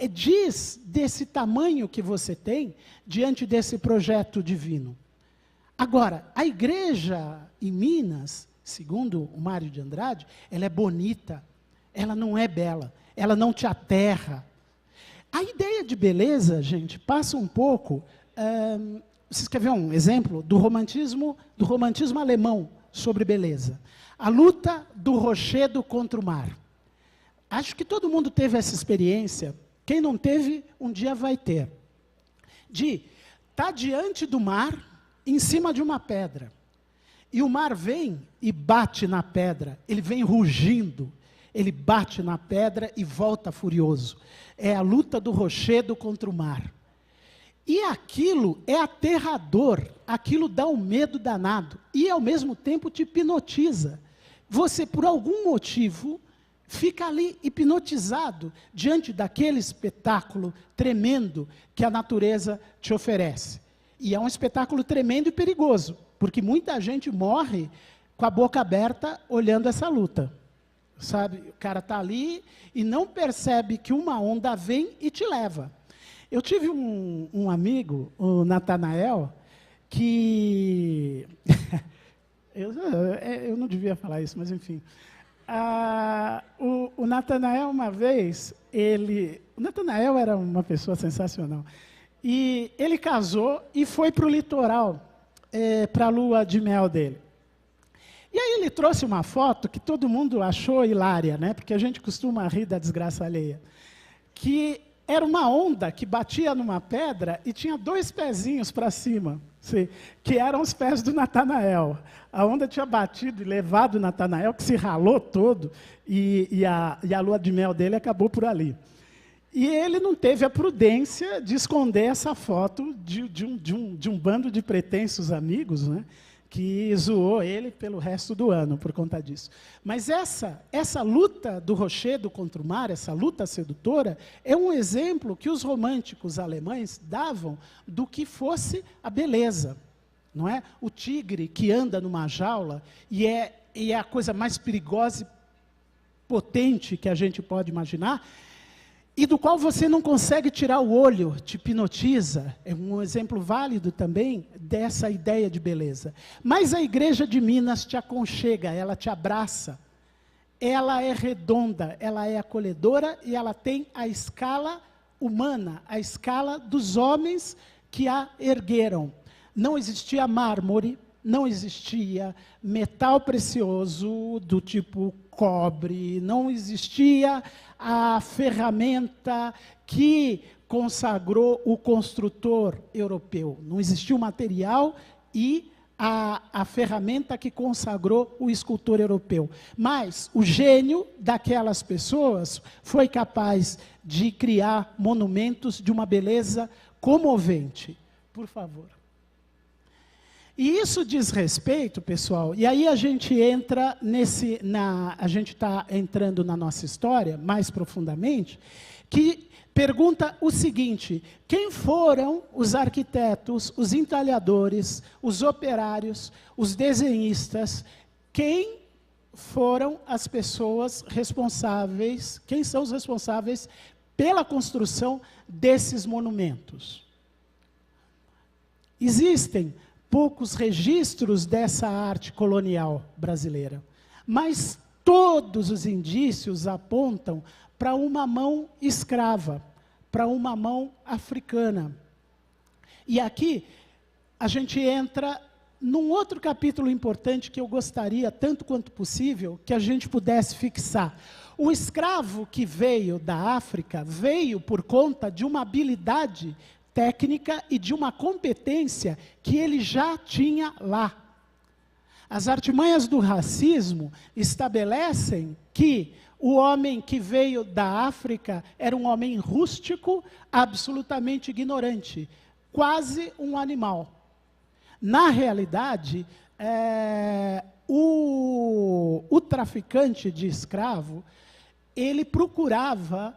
diz desse tamanho que você tem diante desse projeto divino. Agora, a igreja em Minas, segundo o Mário de Andrade, ela é bonita, ela não é bela, ela não te aterra. A ideia de beleza, gente, passa um pouco... vocês querem ver um exemplo do romantismo alemão sobre beleza? A luta do rochedo contra o mar. Acho que todo mundo teve essa experiência. Quem não teve, um dia vai ter. De estar diante do mar, em cima de uma pedra. E o mar vem e bate na pedra. Ele vem rugindo. Ele bate na pedra e volta furioso. É a luta do rochedo contra o mar. E aquilo é aterrador. Aquilo dá um medo danado. E, ao mesmo tempo, te hipnotiza. Você, por algum motivo... fica ali hipnotizado diante daquele espetáculo tremendo que a natureza te oferece. E é um espetáculo tremendo e perigoso, porque muita gente morre com a boca aberta olhando essa luta. Sabe? O cara está ali e não percebe que uma onda vem e te leva. Eu tive um amigo, o Natanael, que... eu não devia falar isso, mas enfim... o Natanael, uma vez, o Natanael era uma pessoa sensacional. E ele casou e foi para o litoral, para a lua de mel dele. E aí ele trouxe uma foto que todo mundo achou hilária, né? Porque a gente costuma rir da desgraça alheia. Que era uma onda que batia numa pedra e tinha 2 pezinhos para cima, sim, que eram os pés do Natanael. A onda tinha batido e levado o Natanael, que se ralou todo, e a lua de mel dele acabou por ali. E ele não teve a prudência de esconder essa foto de um bando de pretensos amigos, né, que zoou ele pelo resto do ano por conta disso. Mas essa luta do rochedo contra o mar, essa luta sedutora, é um exemplo que os românticos alemães davam do que fosse a beleza. Não é? O tigre que anda numa jaula e é a coisa mais perigosa e potente que a gente pode imaginar, e do qual você não consegue tirar o olho, te hipnotiza. É um exemplo válido também dessa ideia de beleza. Mas a igreja de Minas te aconchega, ela te abraça. Ela é redonda, ela é acolhedora e ela tem a escala humana, a escala dos homens que a ergueram. Não existia mármore, não existia metal precioso do tipo cobre, não existia a ferramenta que consagrou o construtor europeu. Não existia o material e a ferramenta que consagrou o escultor europeu. Mas o gênio daquelas pessoas foi capaz de criar monumentos de uma beleza comovente. Por favor. E isso diz respeito, pessoal, e aí a gente entra a gente está entrando na nossa história mais profundamente, que pergunta o seguinte: quem foram os arquitetos, os entalhadores, os operários, os desenhistas, quem foram as pessoas responsáveis, quem são os responsáveis pela construção desses monumentos? Existem poucos registros dessa arte colonial brasileira, mas todos os indícios apontam para uma mão escrava, para uma mão africana. E aqui a gente entra num outro capítulo importante que eu gostaria, tanto quanto possível, que a gente pudesse fixar. O escravo que veio da África veio por conta de uma habilidade técnica e de uma competência que ele já tinha lá. As artimanhas do racismo estabelecem que o homem que veio da África era um homem rústico, absolutamente ignorante, quase um animal. Na realidade, o traficante de escravo, ele procurava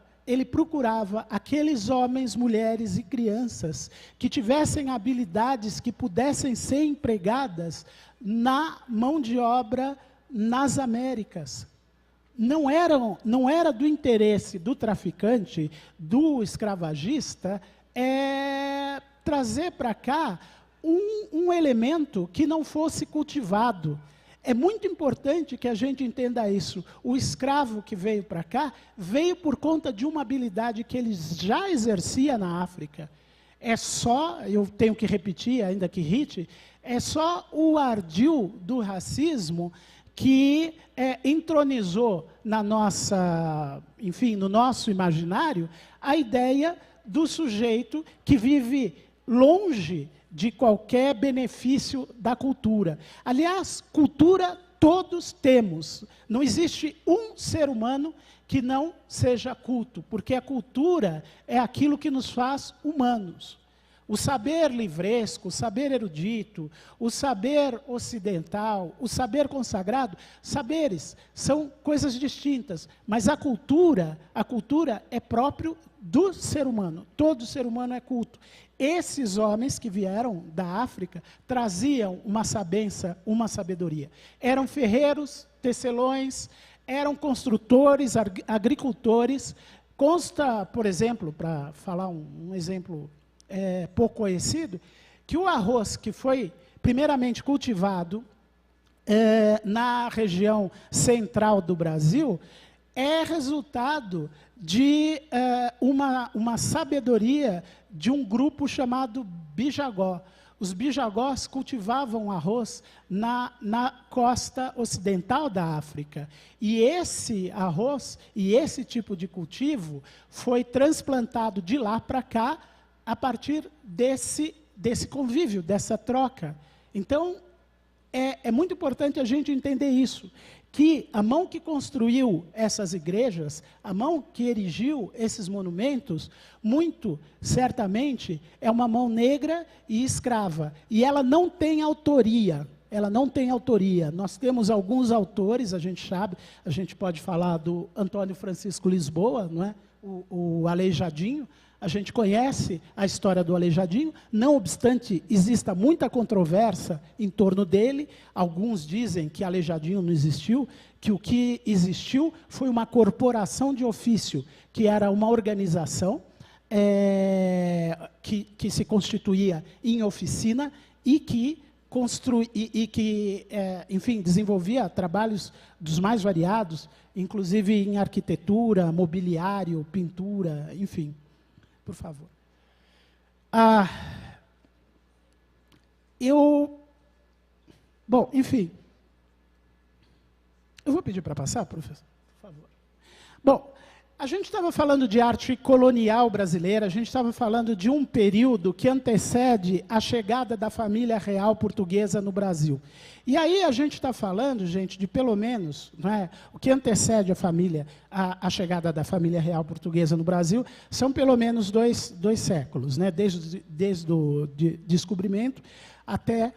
aqueles homens, mulheres e crianças que tivessem habilidades que pudessem ser empregadas na mão de obra nas Américas. não era do interesse do traficante, do escravagista, trazer para cá um elemento que não fosse cultivado. É muito importante que a gente entenda isso. O escravo que veio para cá, veio por conta de uma habilidade que ele já exercia na África. É só, eu tenho que repetir, ainda que irrite, é só o ardil do racismo que entronizou na nossa, enfim, no nosso imaginário, a ideia do sujeito que vive longe de qualquer benefício da cultura. Aliás, cultura todos temos. Não existe um ser humano que não seja culto, porque a cultura é aquilo que nos faz humanos. O saber livresco, o saber erudito, o saber ocidental, o saber consagrado, saberes são coisas distintas, mas a cultura é próprio do ser humano. Todo ser humano é culto. Esses homens que vieram da África traziam uma sabença, uma sabedoria. Eram ferreiros, tecelões, eram construtores, agricultores. Consta, por exemplo, para falar um exemplo pouco conhecido, que o arroz que foi primeiramente cultivado na região central do Brasil é resultado de uma sabedoria de um grupo chamado Bijagó. Os bijagós cultivavam arroz na costa ocidental da África. E esse arroz e esse tipo de cultivo foi transplantado de lá para cá a partir desse convívio, dessa troca. Então, é muito importante a gente entender isso, que a mão que construiu essas igrejas, a mão que erigiu esses monumentos, muito certamente é uma mão negra e escrava. E ela não tem autoria. Ela não tem autoria. Nós temos alguns autores, a gente sabe, a gente pode falar do Antônio Francisco Lisboa, não é? O Aleijadinho. A gente conhece a história do Aleijadinho, não obstante exista muita controvérsia em torno dele. Alguns dizem que Aleijadinho não existiu, que o que existiu foi uma corporação de ofício, que era uma organização que se constituía em oficina e que enfim, desenvolvia trabalhos dos mais variados, inclusive em arquitetura, mobiliário, pintura, enfim. Por favor. Bom, enfim. Eu vou pedir para passar, professor, por favor. Bom, a gente estava falando de arte colonial brasileira, a gente estava falando de um período que antecede a chegada da família real portuguesa no Brasil. E aí a gente está falando, gente, de pelo menos, não é, o que antecede a chegada da família real portuguesa no Brasil, são pelo menos dois séculos, né, desde o descobrimento até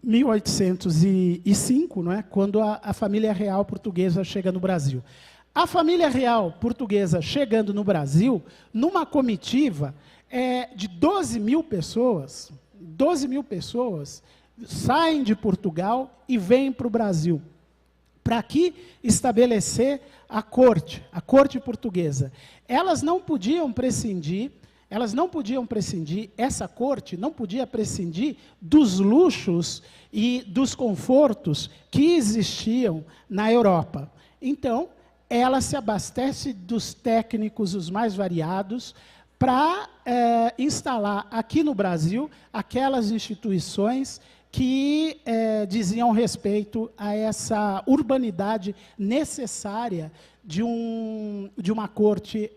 1805, não é, quando a família real portuguesa chega no Brasil. A família real portuguesa chegando no Brasil, numa comitiva de 12 mil pessoas saem de Portugal e vêm para o Brasil, para aqui estabelecer a corte portuguesa. Elas não podiam prescindir, essa corte não podia prescindir dos luxos e dos confortos que existiam na Europa. Então, ela se abastece dos técnicos os mais variados para instalar aqui no Brasil aquelas instituições que diziam respeito a essa urbanidade necessária de uma corte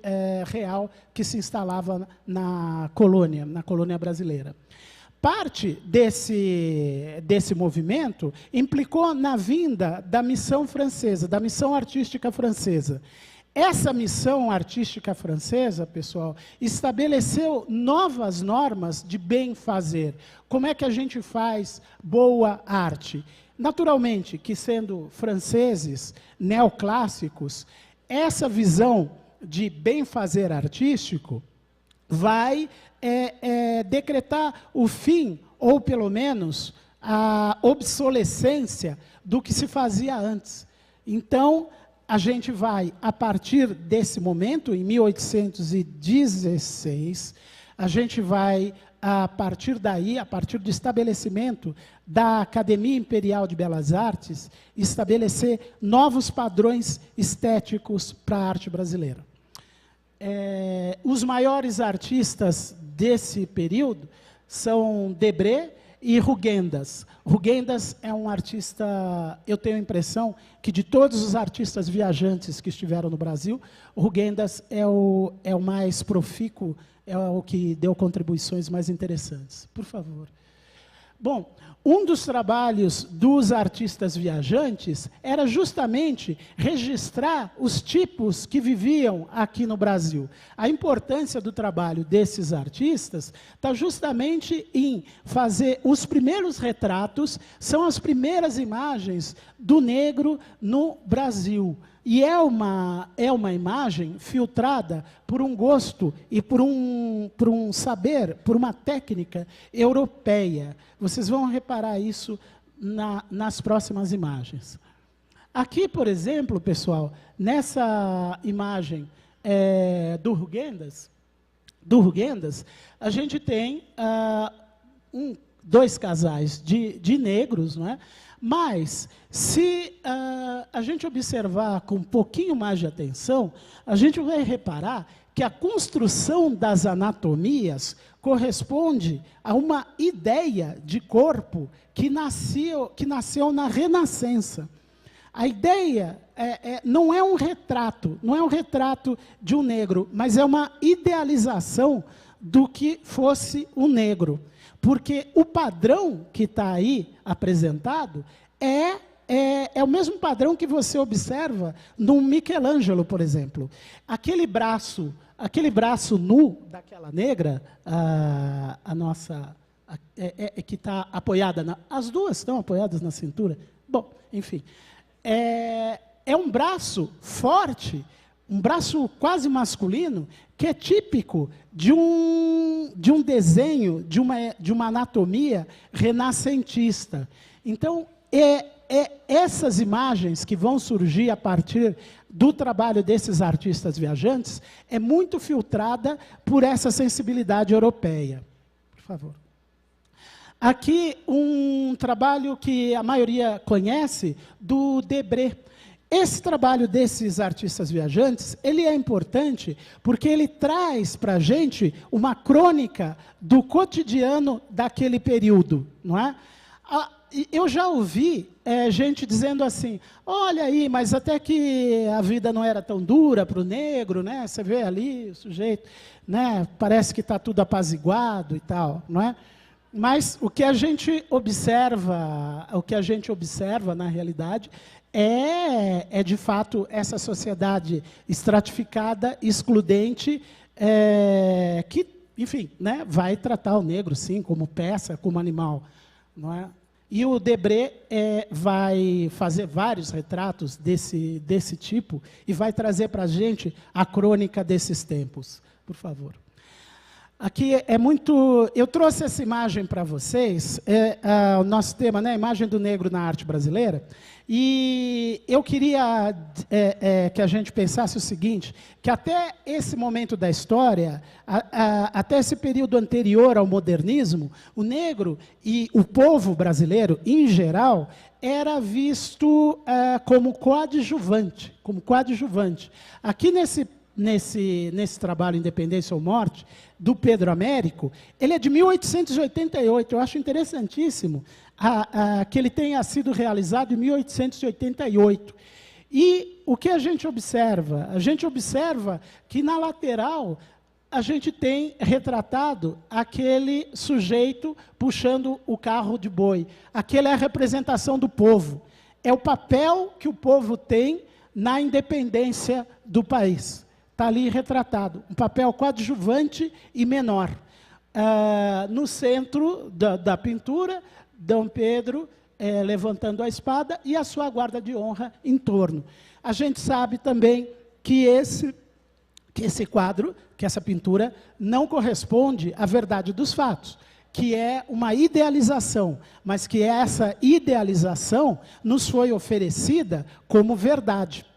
real que se instalava na colônia brasileira. Parte desse movimento implicou na vinda da missão francesa, da missão artística francesa. Essa missão artística francesa, pessoal, estabeleceu novas normas de bem fazer. Como é que a gente faz boa arte? Naturalmente, que sendo franceses neoclássicos, essa visão de bem fazer artístico vai decretar o fim, ou pelo menos a obsolescência do que se fazia antes. Então, a gente vai, a partir desse momento, em 1816, a gente vai, a partir daí, a partir do estabelecimento da Academia Imperial de Belas Artes, estabelecer novos padrões estéticos para a arte brasileira. Os maiores artistas desse período são Debré e Rugendas. Rugendas é um artista, eu tenho a impressão que de todos os artistas viajantes que estiveram no Brasil, Rugendas é o mais profícuo, é o que deu contribuições mais interessantes. Por favor. Bom, um dos trabalhos dos artistas viajantes era justamente registrar os tipos que viviam aqui no Brasil. A importância do trabalho desses artistas está justamente em fazer os primeiros retratos, são as primeiras imagens do negro no Brasil. E é uma imagem filtrada por um gosto e por um saber, por uma técnica europeia. Vocês vão reparar isso nas próximas imagens. Aqui, por exemplo, pessoal, nessa imagem do Rugendas, a gente tem dois casais de negros, não é? Mas, se a gente observar com um pouquinho mais de atenção, a gente vai reparar que a construção das anatomias corresponde a uma ideia de corpo que nasceu na Renascença. A ideia não é um retrato de um negro, mas é uma idealização do que fosse o negro. Porque o padrão que está aí apresentado é o mesmo padrão que você observa no Michelangelo, por exemplo. Aquele braço nu daquela negra, que está apoiada, as duas estão apoiadas na cintura. Bom, enfim, é um braço forte, um braço quase masculino, que é típico de um desenho, de uma anatomia renascentista. Então, essas imagens que vão surgir a partir do trabalho desses artistas viajantes é muito filtrada por essa sensibilidade europeia. Por favor. Aqui um trabalho que a maioria conhece, do Debré. Esse trabalho desses artistas viajantes, ele é importante porque ele traz para a gente uma crônica do cotidiano daquele período, não é? Eu já ouvi gente dizendo assim, olha aí, mas até que a vida não era tão dura para o negro, né? Você vê ali o sujeito, né? Parece que está tudo apaziguado e tal, não é? Mas o que a gente observa na realidade é de fato essa sociedade estratificada, excludente, que, enfim, né, vai tratar o negro, sim, como peça, como animal, não é? E o Debré vai fazer vários retratos desse tipo e vai trazer para a gente a crônica desses tempos. Por favor. Aqui é muito... Eu trouxe essa imagem para vocês, o nosso tema, né, a imagem do negro na arte brasileira, e eu queria que a gente pensasse o seguinte, que até esse momento da história, até esse período anterior ao modernismo, o negro e o povo brasileiro, em geral, era visto como coadjuvante. Aqui nesse trabalho Independência ou Morte, do Pedro Américo, ele é de 1888, eu acho interessantíssimo que ele tenha sido realizado em 1888. E o que a gente observa? A gente observa que na lateral a gente tem retratado aquele sujeito puxando o carro de boi. Aquela é a representação do povo. É o papel que o povo tem na independência do país. Está ali retratado, um papel coadjuvante e menor. No centro da pintura, Dom Pedro levantando a espada e a sua guarda de honra em torno. A gente sabe também que esse quadro, que essa pintura, não corresponde à verdade dos fatos, que é uma idealização, mas que essa idealização nos foi oferecida como verdade.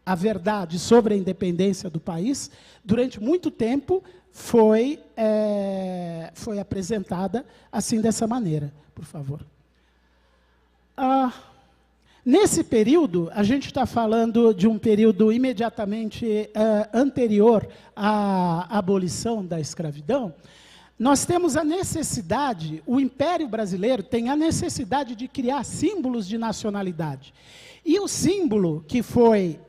a verdade sobre a independência do país, durante muito tempo foi apresentada assim, dessa maneira. Por favor. Nesse período, a gente está falando de um período imediatamente anterior à abolição da escravidão. Nós temos a necessidade, o Império Brasileiro tem a necessidade de criar símbolos de nacionalidade. E o símbolo que foi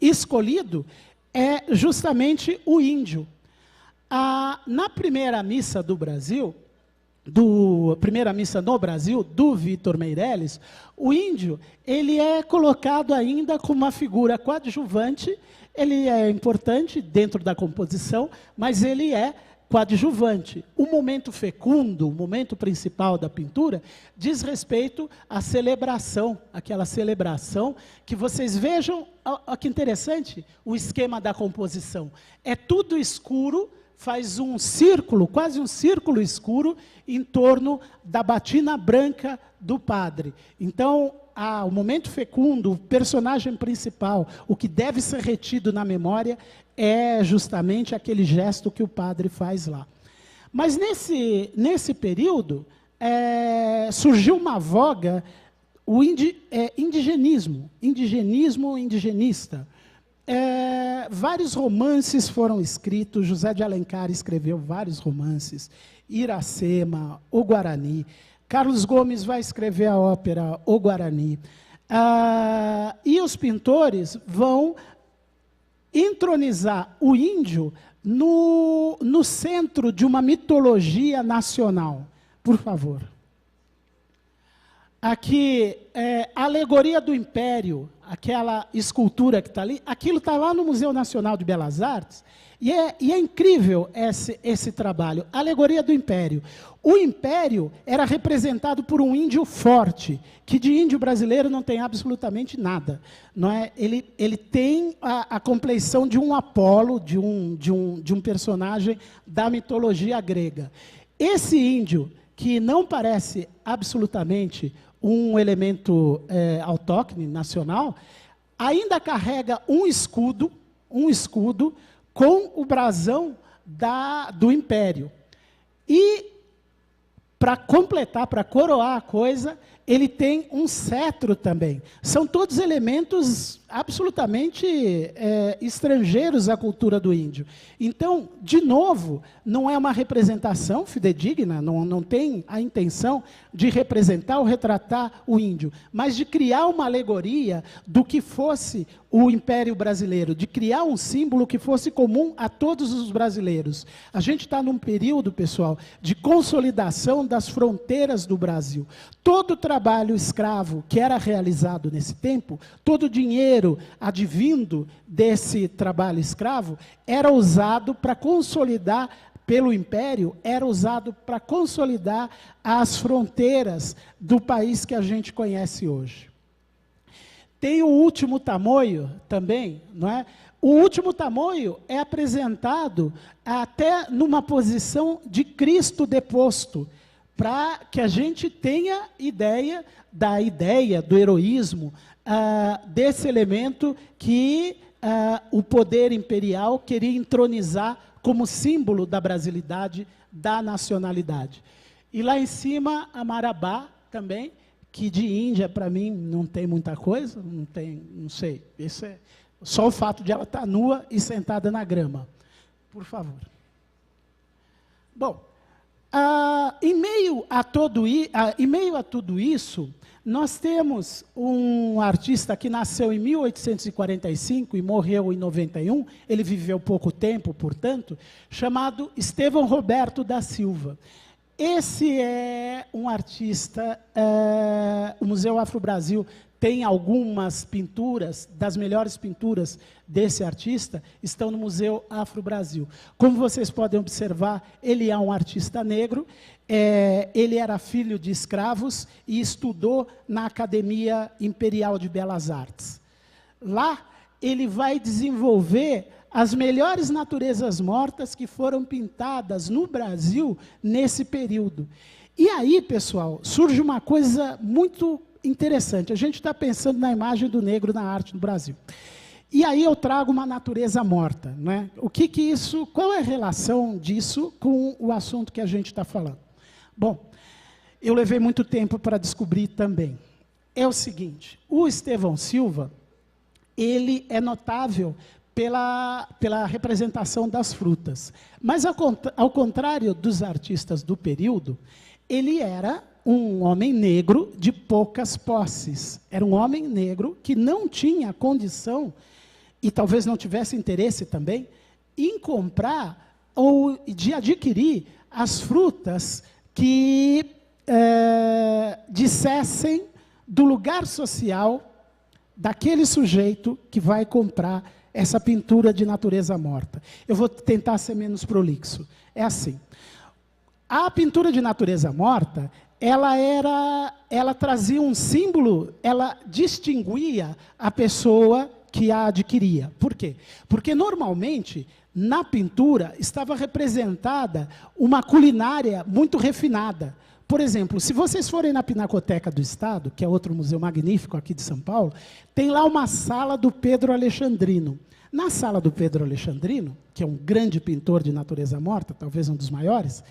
escolhido é justamente o índio. Na primeira missa do Brasil, primeira missa no Brasil, do Vitor Meirelles, o índio ele é colocado ainda como uma figura coadjuvante. Ele é importante dentro da composição, mas ele é coadjuvante. O momento fecundo, o momento principal da pintura, diz respeito à celebração, aquela celebração que vocês vejam, olha que interessante, o esquema da composição. É tudo escuro, faz um círculo, quase um círculo escuro, em torno da batina branca do padre. Então, o momento fecundo, o personagem principal, o que deve ser retido na memória, é justamente aquele gesto que o padre faz lá. Mas nesse período, surgiu uma voga, o indigenismo indigenista. Vários romances foram escritos, José de Alencar escreveu vários romances, Iracema, O Guarani, Carlos Gomes vai escrever a ópera O Guarani, e os pintores vão entronizar o índio no centro de uma mitologia nacional. Por favor. Aqui, a alegoria do Império, aquela escultura que está ali, aquilo está lá no Museu Nacional de Belas Artes, e é incrível esse trabalho. Alegoria do Império. O Império era representado por um índio forte, que de índio brasileiro não tem absolutamente nada. Não é? Ele tem a compleição de um Apolo, de um personagem da mitologia grega. Esse índio, que não parece absolutamente um elemento autóctone, nacional, ainda carrega um escudo com o brasão do Império. E, para completar, para coroar a coisa, ele tem um cetro também. São todos elementos absolutamente estrangeiros à cultura do índio. Então, de novo, não é uma representação fidedigna, não tem a intenção de representar ou retratar o índio, mas de criar uma alegoria do que fosse o Império Brasileiro, de criar um símbolo que fosse comum a todos os brasileiros. A gente está num período, pessoal, de consolidação das fronteiras do Brasil. Todo o trabalho escravo que era realizado nesse tempo, todo o dinheiro advindo desse trabalho escravo, era usado para consolidar, pelo Império, era usado para consolidar as fronteiras do país que a gente conhece hoje. Tem o Último Tamoio também, não é? O Último Tamoio é apresentado até numa posição de Cristo deposto, para que a gente tenha ideia do heroísmo, desse elemento que o poder imperial queria entronizar como símbolo da brasilidade, da nacionalidade. E lá em cima, a Marabá também, que de Índia, para mim, não tem muita coisa, não sei. Isso é só o fato de ela estar nua e sentada na grama. Por favor. Bom, em meio a tudo isso, nós temos um artista que nasceu em 1845 e morreu em 91, ele viveu pouco tempo, portanto, chamado Estevão Roberto da Silva. Esse é um artista, o Museu Afro-Brasil tem algumas pinturas, das melhores pinturas desse artista, estão no Museu Afro-Brasil. Como vocês podem observar, ele é um artista negro, ele era filho de escravos e estudou na Academia Imperial de Belas Artes. Lá, ele vai desenvolver as melhores naturezas mortas que foram pintadas no Brasil nesse período. E aí, pessoal, surge uma coisa muito interessante. A gente está pensando na imagem do negro na arte no Brasil. E aí eu trago uma natureza morta, né? Qual é a relação disso com o assunto que a gente está falando? Bom, eu levei muito tempo para descobrir também. É o seguinte, o Estevão Silva, ele é notável pela representação das frutas. Mas, ao contrário dos artistas do período, ele era um homem negro de poucas posses. Era um homem negro que não tinha condição, e talvez não tivesse interesse também, em comprar ou de adquirir as frutas que dissessem do lugar social daquele sujeito que vai comprar essa pintura de natureza morta. Eu vou tentar ser menos prolixo. É assim. A pintura de natureza morta, ela trazia um símbolo, ela distinguia a pessoa que a adquiria. Por quê? Porque, normalmente, na pintura, estava representada uma culinária muito refinada. Por exemplo, se vocês forem na Pinacoteca do Estado, que é outro museu magnífico aqui de São Paulo, tem lá uma sala do Pedro Alexandrino. Na sala do Pedro Alexandrino, que é um grande pintor de natureza morta, talvez um dos maiores,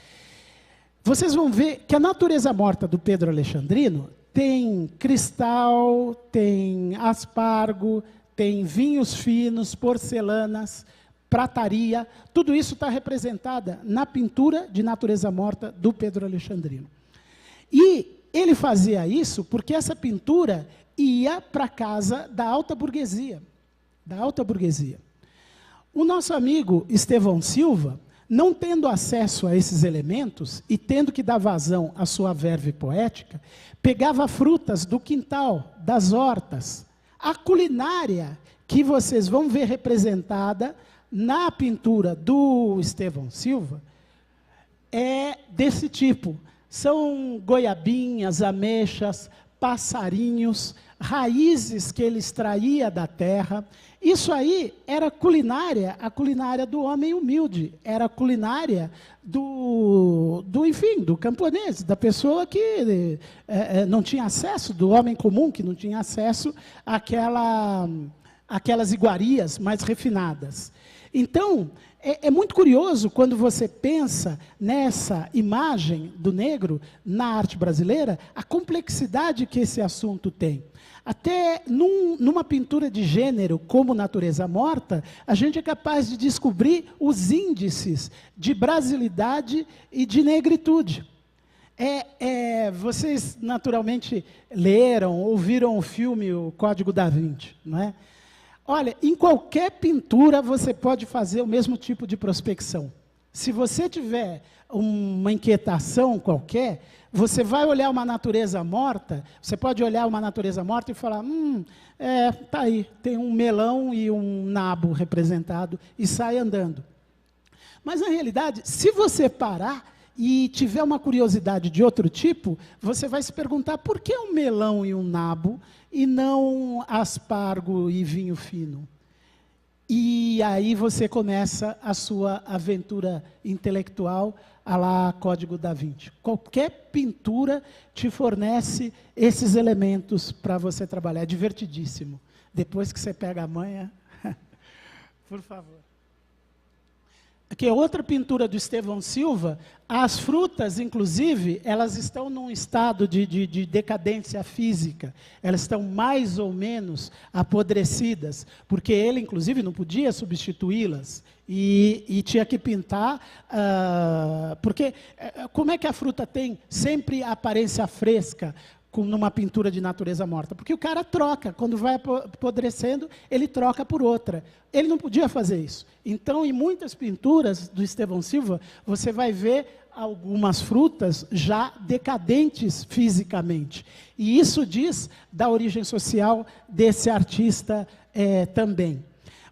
vocês vão ver que a natureza morta do Pedro Alexandrino tem cristal, tem aspargo, tem vinhos finos, porcelanas, prataria, tudo isso está representado na pintura de natureza morta do Pedro Alexandrino. E ele fazia isso porque essa pintura ia para a casa da alta burguesia. Da alta burguesia. O nosso amigo Estevão Silva, não tendo acesso a esses elementos e tendo que dar vazão à sua verve poética, pegava frutas do quintal, das hortas. A culinária que vocês vão ver representada na pintura do Estevão Silva é desse tipo. São goiabinhas, ameixas, passarinhos, raízes que ele extraía da terra. Isso aí era culinária, a culinária do homem humilde, era a culinária do camponês, da pessoa que não tinha acesso, do homem comum que não tinha acesso àquelas iguarias mais refinadas. Então, é muito curioso quando você pensa nessa imagem do negro na arte brasileira, a complexidade que esse assunto tem. Até numa pintura de gênero como Natureza Morta, a gente é capaz de descobrir os índices de brasilidade e de negritude. Vocês naturalmente leram, ouviram o filme O Código da Vinci, não é? Olha, em qualquer pintura você pode fazer o mesmo tipo de prospecção. Se você tiver uma inquietação qualquer, você vai olhar uma natureza morta, você pode olhar uma natureza morta e falar, tá aí, tem um melão e um nabo representado, e sai andando. Mas, na realidade, se você parar e tiver uma curiosidade de outro tipo, você vai se perguntar por que um melão e um nabo e não aspargo e vinho fino? E aí você começa a sua aventura intelectual à la Código da Vinci. Qualquer pintura te fornece esses elementos para você trabalhar. É divertidíssimo. Depois que você pega a manha, por favor. Aqui é outra pintura do Estevão Silva. As frutas, inclusive, elas estão num estado de decadência física. Elas estão mais ou menos apodrecidas, porque ele, inclusive, não podia substituí-las. E tinha que pintar, porque como é que a fruta tem sempre a aparência fresca, numa pintura de natureza morta? Porque o cara troca, quando vai apodrecendo, ele troca por outra. Ele não podia fazer isso. Então, em muitas pinturas do Estevão Silva, você vai ver algumas frutas já decadentes fisicamente. E isso diz da origem social desse artista também.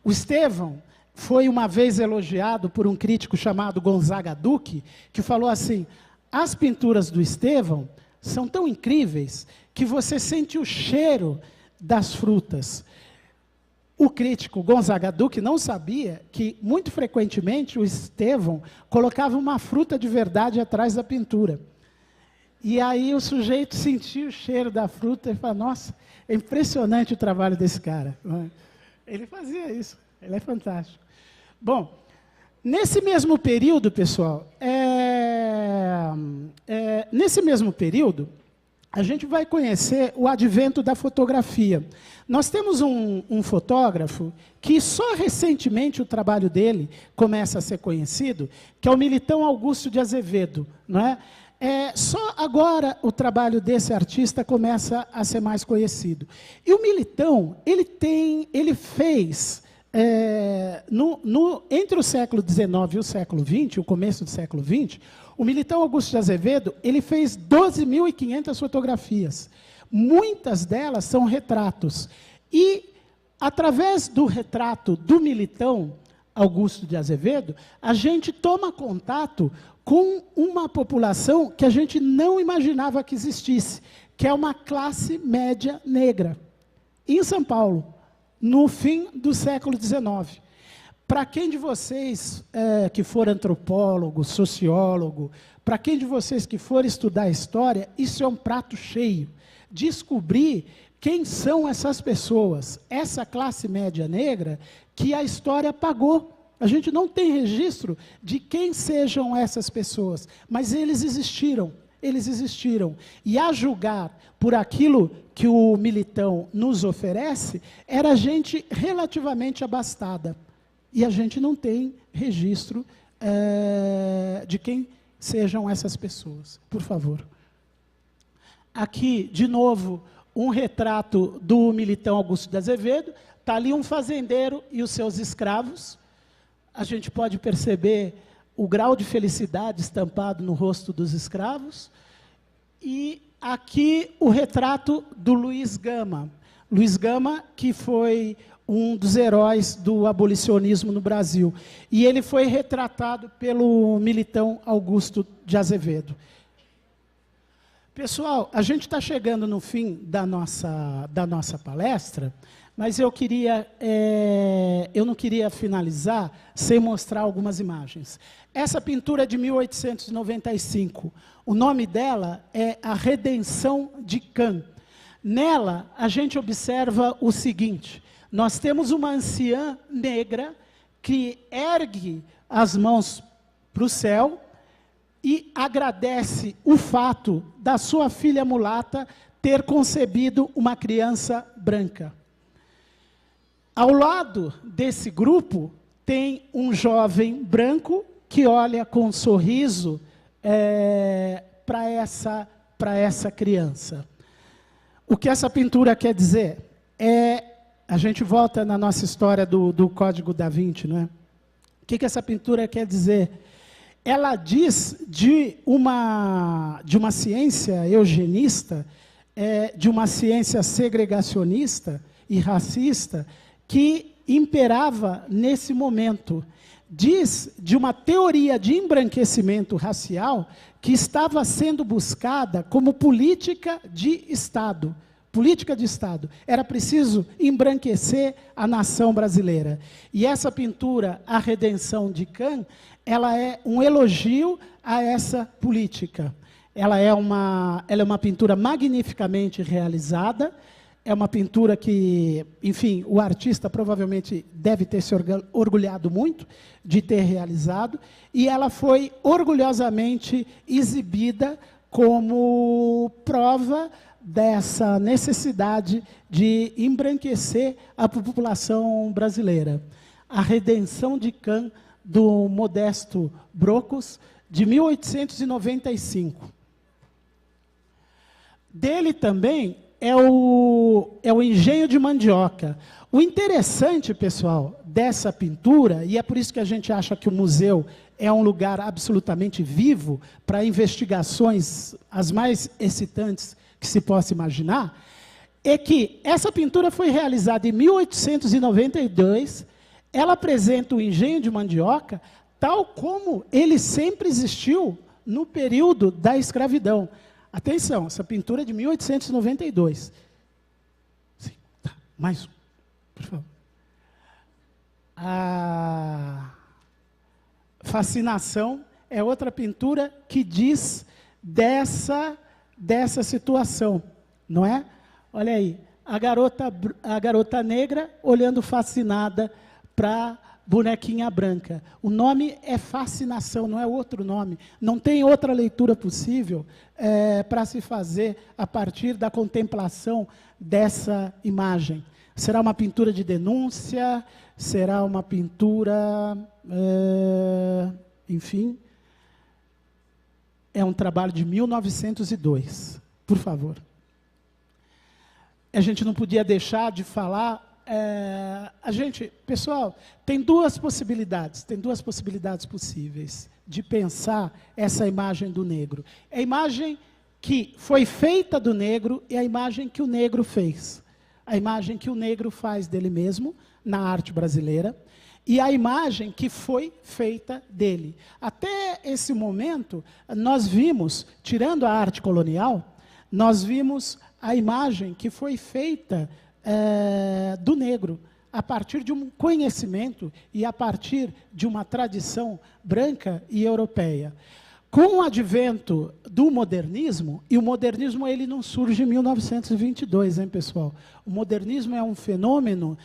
O Estevão foi uma vez elogiado por um crítico chamado Gonzaga Duque, que falou assim, as pinturas do Estevão são tão incríveis que você sente o cheiro das frutas. O crítico Gonzaga Duque não sabia que, muito frequentemente, o Estevão colocava uma fruta de verdade atrás da pintura. E aí o sujeito sentia o cheiro da fruta e falava, nossa, é impressionante o trabalho desse cara. Ele fazia isso, ele é fantástico. Bom, nesse mesmo período, pessoal, nesse mesmo período, a gente vai conhecer o advento da fotografia. Nós temos um fotógrafo que só recentemente o trabalho dele começa a ser conhecido, que é o Militão Augusto de Azevedo, não é? Só agora o trabalho desse artista começa a ser mais conhecido. E o Militão, ele fez, entre o século XIX e o século XX, o começo do século XX, o Militão Augusto de Azevedo, ele fez 12.500 fotografias. Muitas delas são retratos. E, através do retrato do Militão Augusto de Azevedo, a gente toma contato com uma população que a gente não imaginava que existisse, que é uma classe média negra, em São Paulo, no fim do século XIX. Para quem de vocês que for antropólogo, sociólogo, para quem de vocês que for estudar história, isso é um prato cheio. Descobrir quem são essas pessoas, essa classe média negra, que a história apagou. A gente não tem registro de quem sejam essas pessoas, mas eles existiram. Eles existiram. E a julgar por aquilo que o Militão nos oferece, era gente relativamente abastada. E a gente não tem registro de quem sejam essas pessoas. Por favor. Aqui, de novo, um retrato do Militão Augusto de Azevedo. Está ali um fazendeiro e os seus escravos. A gente pode perceber o grau de felicidade estampado no rosto dos escravos. E aqui o retrato do Luiz Gama. Luiz Gama, que foi um dos heróis do abolicionismo no Brasil. E ele foi retratado pelo Militão Augusto de Azevedo. Pessoal, a gente está chegando no fim da nossa palestra, mas eu não queria finalizar sem mostrar algumas imagens. Essa pintura é de 1895. O nome dela é A Redenção de Can. Nela, a gente observa o seguinte: nós temos uma anciã negra que ergue as mãos para o céu e agradece o fato da sua filha mulata ter concebido uma criança branca. Ao lado desse grupo, tem um jovem branco que olha com um sorriso para essa criança. O que essa pintura quer dizer? A gente volta na nossa história do Código da Vinci, não é? O que essa pintura quer dizer? Ela diz de uma ciência eugenista, de uma ciência segregacionista e racista, que imperava nesse momento. Diz de uma teoria de embranquecimento racial que estava sendo buscada como política de Estado. Política de Estado. Era preciso embranquecer a nação brasileira. E essa pintura, A Redenção de Can, ela é um elogio a essa política. Ela é uma pintura magnificamente realizada, é uma pintura que, enfim, o artista provavelmente deve ter se orgulhado muito de ter realizado, e ela foi orgulhosamente exibida como prova dessa necessidade de embranquecer a população brasileira. A Redenção de Can, do Modesto Brocos, de 1895. Dele também é o Engenho de Mandioca. O interessante, pessoal, dessa pintura, e é por isso que a gente acha que o museu é um lugar absolutamente vivo para investigações as mais excitantes que se possa imaginar, é que essa pintura foi realizada em 1892, ela apresenta o engenho de mandioca tal como ele sempre existiu no período da escravidão. Atenção, essa pintura é de 1892. Sim, tá, mais um, por favor. A Fascinação é outra pintura que diz dessa dessa situação, não é? Olha aí, a garota negra olhando fascinada para bonequinha branca. O nome é fascinação, não é outro nome. Não tem outra leitura possível para se fazer a partir da contemplação dessa imagem. Será uma pintura de denúncia? Será uma pintura... enfim... É um trabalho de 1902, por favor. A gente não podia deixar de falar... pessoal, tem duas possibilidades possíveis de pensar essa imagem do negro. É a imagem que foi feita do negro e a imagem que o negro fez. A imagem que o negro faz dele mesmo, na arte brasileira, e a imagem que foi feita dele. Até esse momento, nós vimos, tirando a arte colonial, nós vimos a imagem que foi feita do negro, a partir de um conhecimento e a partir de uma tradição branca e europeia. Com o advento do modernismo, e o modernismo ele não surge em 1922, hein, pessoal? O modernismo é um fenômeno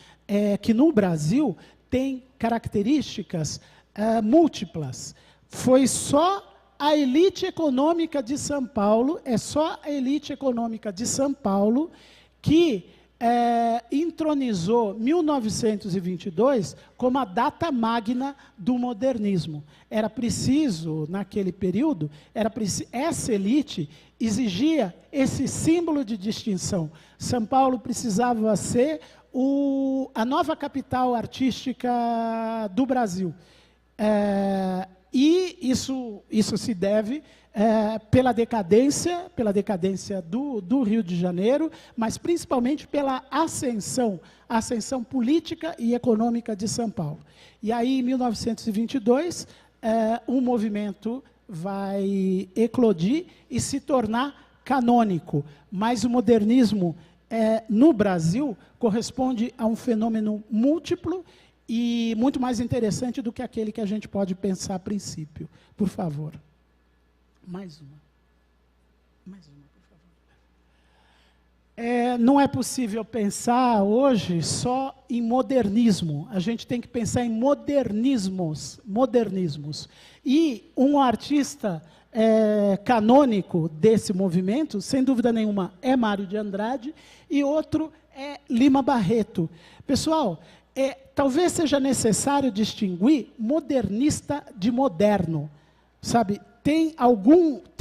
que no Brasil tem características múltiplas. Foi só a elite econômica de São Paulo, que entronizou 1922 como a data magna do modernismo. Era preciso, naquele período, essa elite exigia esse símbolo de distinção. São Paulo precisava ser a nova capital artística do Brasil. E isso se deve pela decadência do Rio de Janeiro, mas principalmente pela ascensão política e econômica de São Paulo. E aí, em 1922, um movimento vai eclodir e se tornar canônico. Mas o modernismo, no Brasil, corresponde a um fenômeno múltiplo e muito mais interessante do que aquele que a gente pode pensar a princípio. Por favor. Mais uma, por favor. Não é possível pensar hoje só em modernismo. A gente tem que pensar em modernismos. E um artista canônico desse movimento, sem dúvida nenhuma, é Mário de Andrade, e outro é Lima Barreto. Pessoal, talvez seja necessário distinguir modernista de moderno. Sabe, tem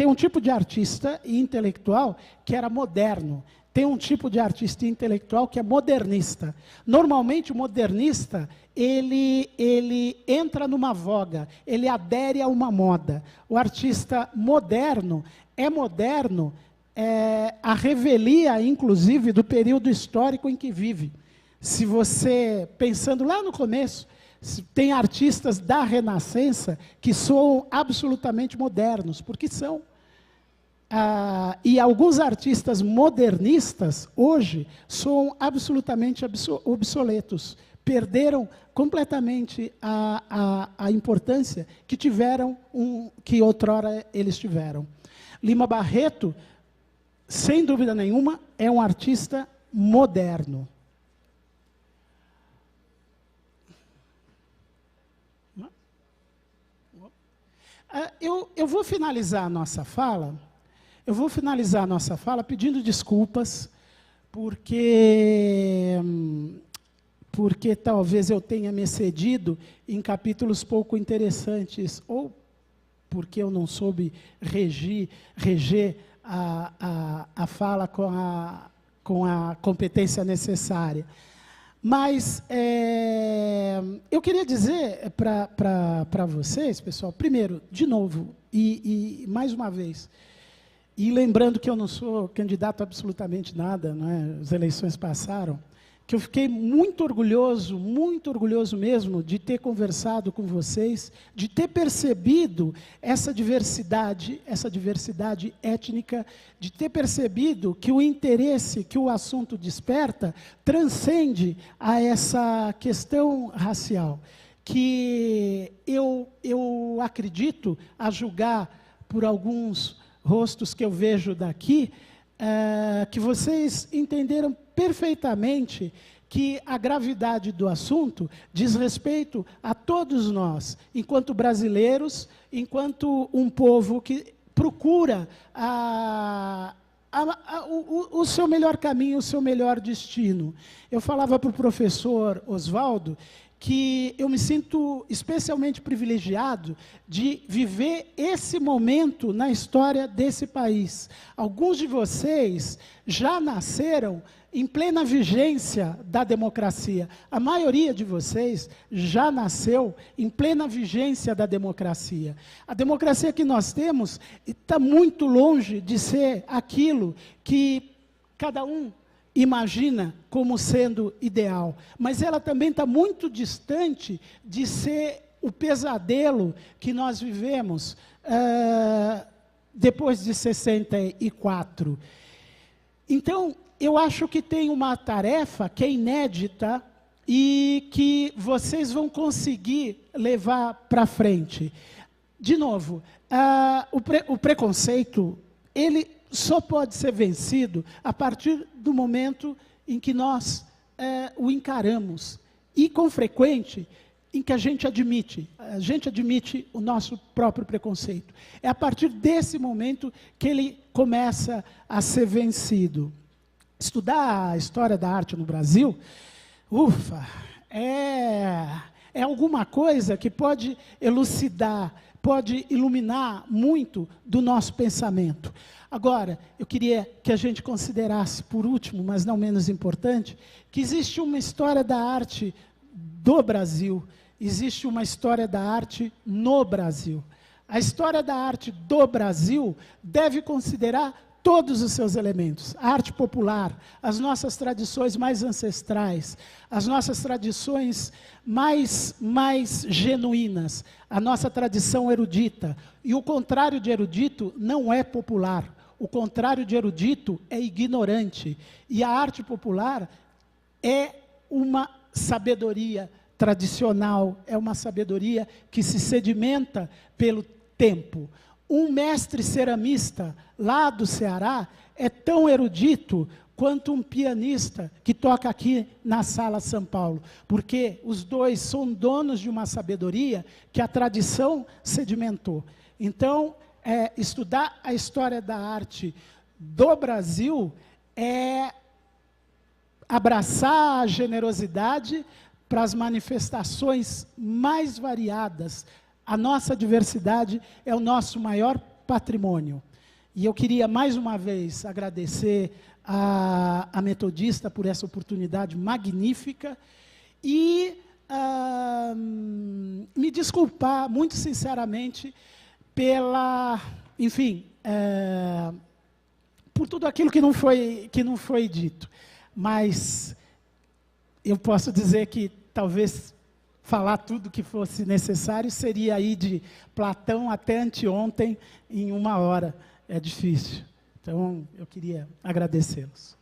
um tipo de artista e intelectual que era moderno. Tem um tipo de artista e intelectual que é modernista. Normalmente, o modernista, ele entra numa voga, ele adere a uma moda. O artista moderno é moderno a revelia, inclusive, do período histórico em que vive. Se você, pensando lá no começo, tem artistas da Renascença que soam absolutamente modernos, porque são. E alguns artistas modernistas, hoje, soam absolutamente obsoletos. Perderam completamente a importância que tiveram, que outrora eles tiveram. Lima Barreto, sem dúvida nenhuma, é um artista moderno. Eu vou finalizar a nossa fala. Pedindo desculpas, porque talvez eu tenha me excedido em capítulos pouco interessantes, ou porque eu não soube reger a fala com a competência necessária. Mas eu queria dizer para vocês, pessoal, primeiro, de novo, e mais uma vez, e lembrando que eu não sou candidato a absolutamente nada, não é? As eleições passaram, que eu fiquei muito orgulhoso mesmo de ter conversado com vocês, de ter percebido essa diversidade étnica, de ter percebido que o interesse que o assunto desperta transcende a essa questão racial, que eu acredito, a julgar por alguns rostos que eu vejo daqui, que vocês entenderam perfeitamente que a gravidade do assunto diz respeito a todos nós, enquanto brasileiros, enquanto um povo que procura o seu melhor caminho, o seu melhor destino. Eu falava para o professor Oswaldo que eu me sinto especialmente privilegiado de viver esse momento na história desse país. Alguns de vocês já nasceram em plena vigência da democracia. A maioria de vocês já nasceu em plena vigência da democracia. A democracia que nós temos está muito longe de ser aquilo que cada um imagina como sendo ideal, mas ela também está muito distante de ser o pesadelo que nós vivemos depois de 64. Então, eu acho que tem uma tarefa que é inédita e que vocês vão conseguir levar para frente. De novo, o preconceito, ele só pode ser vencido a partir do momento em que nós o encaramos. E, com frequente, em que a gente admite o nosso próprio preconceito. É a partir desse momento que ele começa a ser vencido. Estudar a história da arte no Brasil, é alguma coisa que pode elucidar, pode iluminar muito do nosso pensamento. Agora, eu queria que a gente considerasse, por último, mas não menos importante, que existe uma história da arte do Brasil, existe uma história da arte no Brasil. A história da arte do Brasil deve considerar todos os seus elementos, a arte popular, as nossas tradições mais ancestrais, as nossas tradições mais genuínas, a nossa tradição erudita. E o contrário de erudito não é popular, o contrário de erudito é ignorante. E a arte popular é uma sabedoria tradicional, é uma sabedoria que se sedimenta pelo tempo. Um mestre ceramista lá do Ceará é tão erudito quanto um pianista que toca aqui na Sala São Paulo, porque os dois são donos de uma sabedoria que a tradição sedimentou. Então, estudar a história da arte do Brasil é abraçar a generosidade para as manifestações mais variadas. A nossa diversidade é o nosso maior patrimônio. E eu queria, mais uma vez, agradecer a Metodista por essa oportunidade magnífica e me desculpar, muito sinceramente, por tudo aquilo que não foi dito. Mas eu posso dizer que talvez falar tudo que fosse necessário seria aí de Platão até anteontem em 1 hora. É difícil. Então, eu queria agradecê-los.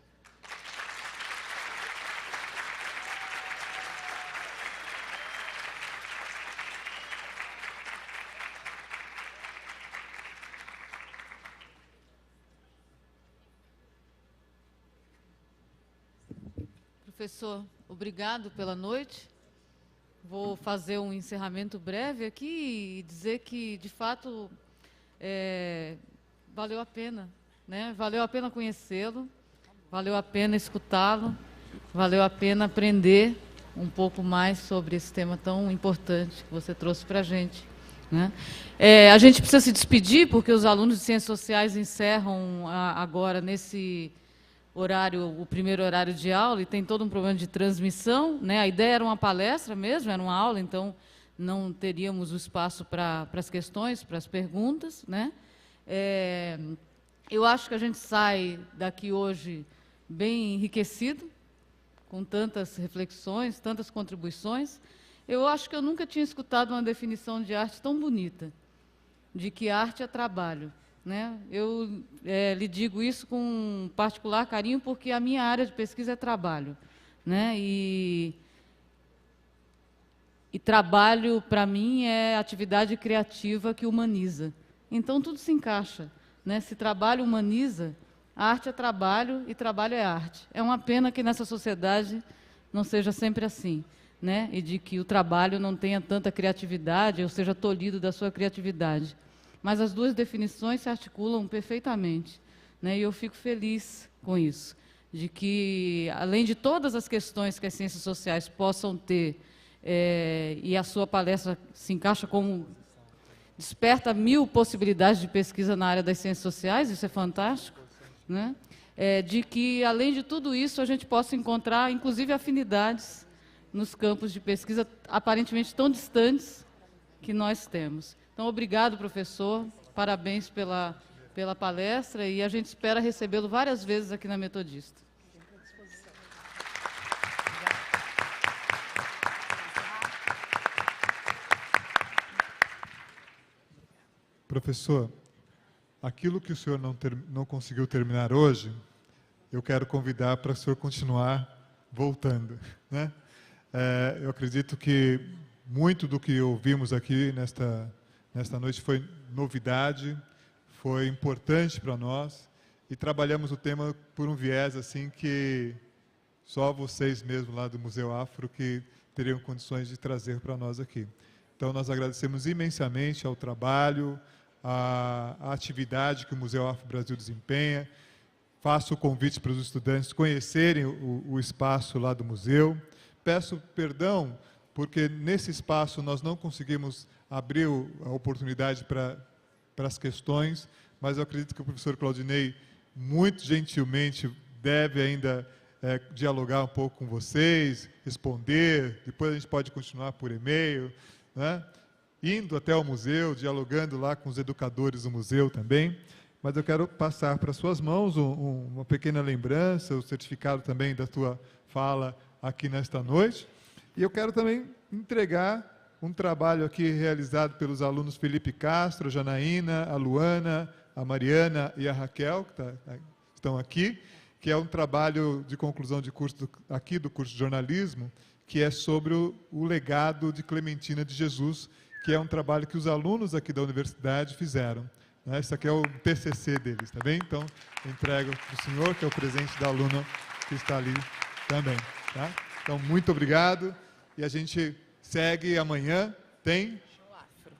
Professor, obrigado pela noite. Vou fazer um encerramento breve aqui e dizer que, de fato, valeu a pena, né? Valeu a pena conhecê-lo, valeu a pena escutá-lo, valeu a pena aprender um pouco mais sobre esse tema tão importante que você trouxe para a gente, né? A gente precisa se despedir, porque os alunos de Ciências Sociais encerram agora, nesse horário, o primeiro horário de aula, e tem todo um problema de transmissão, né? A ideia era uma palestra mesmo, era uma aula, então não teríamos o espaço para as questões, para as perguntas, né? Eu acho que a gente sai daqui hoje bem enriquecido, com tantas reflexões, tantas contribuições. Eu acho que eu nunca tinha escutado uma definição de arte tão bonita, de que arte é trabalho, né? Eu lhe digo isso com particular carinho, porque a minha área de pesquisa é trabalho, né? E trabalho, para mim, é atividade criativa que humaniza. Então, tudo se encaixa, né? Se trabalho humaniza, arte é trabalho e trabalho é arte. É uma pena que nessa sociedade não seja sempre assim, né? E de que o trabalho não tenha tanta criatividade, ou seja tolhido da sua criatividade. Mas as duas definições se articulam perfeitamente, né? E eu fico feliz com isso, de que, além de todas as questões que as ciências sociais possam ter, e a sua palestra se encaixa como desperta 1000 possibilidades de pesquisa na área das ciências sociais, isso é fantástico, né? De que, além de tudo isso, a gente possa encontrar, inclusive, afinidades nos campos de pesquisa aparentemente tão distantes que nós temos. Então, obrigado, professor, parabéns pela palestra, e a gente espera recebê-lo várias vezes aqui na Metodista. Professor, aquilo que o senhor não conseguiu terminar hoje, eu quero convidar para o senhor continuar voltando, né? Eu acredito que muito do que ouvimos aqui nesta noite foi novidade, foi importante para nós, e trabalhamos o tema por um viés assim que só vocês mesmos lá do Museu Afro que teriam condições de trazer para nós aqui. Então, nós agradecemos imensamente ao trabalho, à atividade que o Museu Afro Brasil desempenha. Faço o convite para os estudantes conhecerem o espaço lá do museu. Peço perdão, porque nesse espaço nós não conseguimos abrir a oportunidade para as questões, mas eu acredito que o professor Claudinei, muito gentilmente, deve ainda dialogar um pouco com vocês, responder, depois a gente pode continuar por e-mail, né? Indo até o museu, dialogando lá com os educadores do museu também. Mas eu quero passar para suas mãos uma pequena lembrança, o certificado também da tua fala aqui nesta noite. E eu quero também entregar um trabalho aqui realizado pelos alunos Felipe Castro, a Janaína, a Luana, a Mariana e a Raquel, que estão aqui, que é um trabalho de conclusão de curso aqui do curso de jornalismo, que é sobre o legado de Clementina de Jesus, que é um trabalho que os alunos aqui da universidade fizeram. Né? Esse aqui é o TCC deles, tá bem? Então, eu entrego para o senhor, que é o presente da aluna que está ali também. Tá? Então, muito obrigado. E a gente segue amanhã. Tem?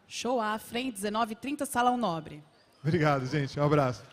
Show Afro, hein? 19h30, Salão Nobre. Obrigado, gente. Um abraço.